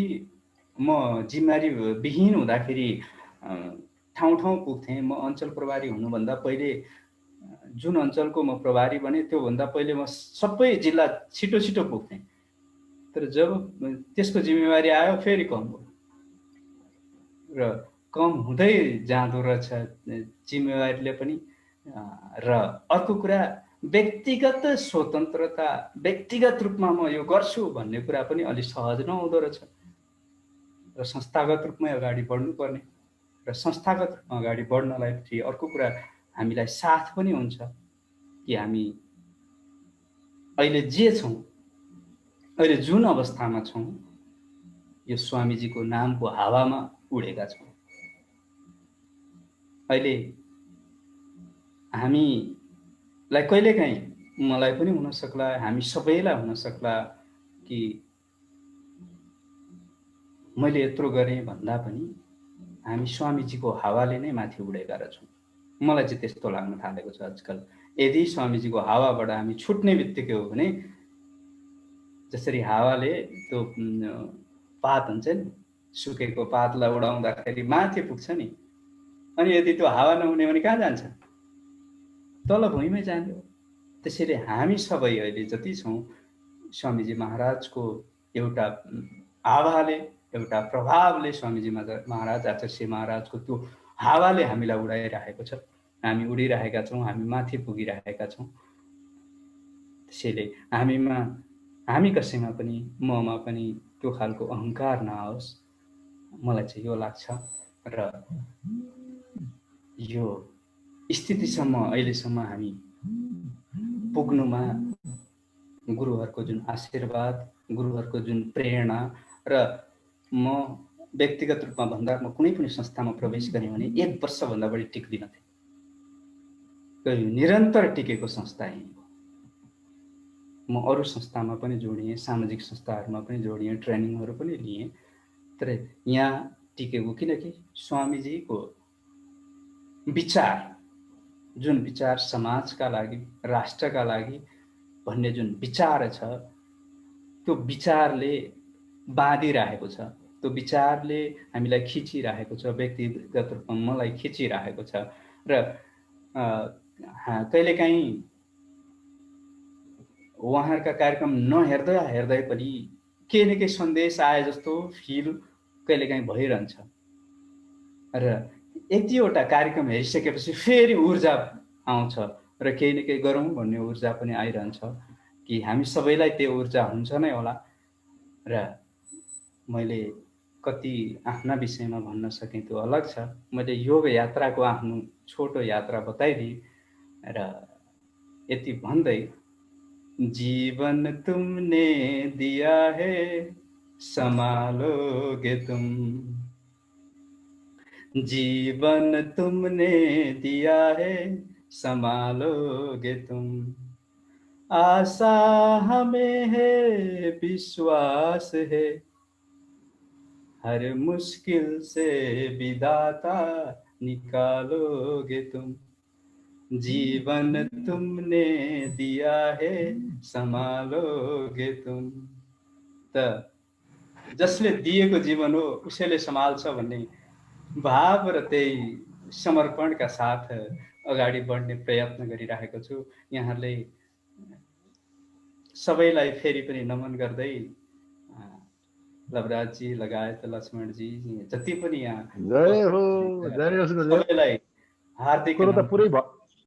म जिम्मेवारी विहीन हुँदाखेरि ठाउँ ठाउँ पुग्थेँ। म अञ्चल प्रभारी हुनुभन्दा पहिले जुन अञ्चलको म प्रभारी बने त्योभन्दा पहिले म सबै जिल्ला छिटो छिटो पुग्थेँ। तर जब त्यसको जिम्मेवारी आयो फेरि कम भयो र कम हुँदै जाँदो रहेछ जिम्मेवारीले पनि। र अर्को कुरा, व्यक्तिगत स्वतन्त्रता, व्यक्तिगत रूपमा म यो गर्छु भन्ने कुरा पनि अलि सहज नहुँदो रहेछ। र संस्थागत रूपमै अगाडि बढ्नुपर्ने, र संस्थागत रूपमा अगाडि बढ्नलाई फेरि अर्को कुरा हामीलाई साथ पनि हुन्छ कि हामी अहिले जे छौँ, अहिले जुन अवस्थामा छौँ, यो स्वामीजीको नामको हावामा उडेका छौँ। अहिले हामीलाई कहिलेकाहीँ, मलाई पनि हुन सक्ला, हामी सबैलाई हुन सक्ला कि मैले यत्रो गरेँ भन्दा पनि हामी स्वामीजीको हावाले नै माथि उडेका रहेछौँ। मलाई चाहिँ त्यस्तो लाग्न थालेको छ आजकल। यदि स्वामीजीको हावाबाट हामी छुट्ने बित्तिकै हो भने, जसरी हावाले त्यो पात हुन्छ नि, सुकेको पातलाई उडाउँदाखेरि माथि पुग्छ नि, अनि यदि त्यो हावा नहुने भने कहाँ जान्छ? तल भुइँमै जाने हो। त्यसैले हामी सबै अहिले जति छौँ, स्वामीजी महाराजको एउटा आभाले, एउटा प्रभावले, स्वामीजी महाराज, आचार्य महाराजको त्यो हावाले हामीलाई उडाइरहेको छ। हामी उडिरहेका छौँ, हामी माथि पुगिरहेका छौँ। त्यसैले हामी कसैमा पनि, ममा पनि त्यो खालको अहङ्कार नआओस्, मलाई चाहिँ यो लाग्छ। र यो स्थितिसम्म अहिलेसम्म हामी पुग्नुमा गुरुहरूको जुन आशीर्वाद, गुरुहरूको जुन प्रेरणा, र म व्यक्तिगत रूपमा भन्दा म कुनै पनि संस्थामा प्रवेश गरेँ भने 1 वर्षभन्दा बढी टिक्दिनँ थिएँ। निरन्तर टिकेको संस्था यही हो। म अरू संस्थामा पनि जोडिएँ, सामाजिक संस्थाहरूमा पनि जोडिएँ, ट्रेनिङहरू पनि लिएँ, तर यहाँ टिकेको किनकि स्वामीजीको विचार, जुन विचार समाजका लागि, राष्ट्रका लागि भन्ने जुन विचार छ, त्यो विचारले बाँधिरहेको छ, त्यो विचारले हामीलाई खिचिरहेको छ, व्यक्तिगत रूपमा मलाई खिचिरहेको छ। र कहिलेकाहीँ उहाँहरूका कार्यक्रम नहेर्दै पनि केही न केही सन्देश आए जस्तो फिल कहिलेकाहीँ भइरहन्छ। र एक दुईवटा कार्यक्रम हेरिसकेपछि फेरि ऊर्जा आउँछ र केही न केही गरौँ भन्ने ऊर्जा पनि आइरहन्छ कि हामी सबैलाई त्यो ऊर्जा हुन्छ नै होला। र मैले कति आफ्ना विषयमा भन्न सकेँ त्यो अलग छ। मैले योग यात्राको आफ्नो छोटो यात्रा बताइदिएँ र यति भन्दै, जीवन तुमने दिया है संभालोगे तुम, जीवन तुमने दिया है संभालोगे तुम, आशा हमें है विश्वास है, हर मुश्किल से विदाता निकालोगे तुम, जीवन तुमने दिया है संभालोगे तुम। त जसले दिएको जीवन हो उसैले सम्हाल्छ भन्ने भाव र त्यही समर्पणका साथ अगाडि बढ्ने प्रयत्न गरिरहेको छु। यहाँहरूले सबैलाई फेरि पनि नमन गर्दै, लवराजजी लगायत लक्ष्मणजी जति पनि यहाँ जय हो, जय होस् गुरुदेव। सबैलाई हार्दिक कुरो त पुरै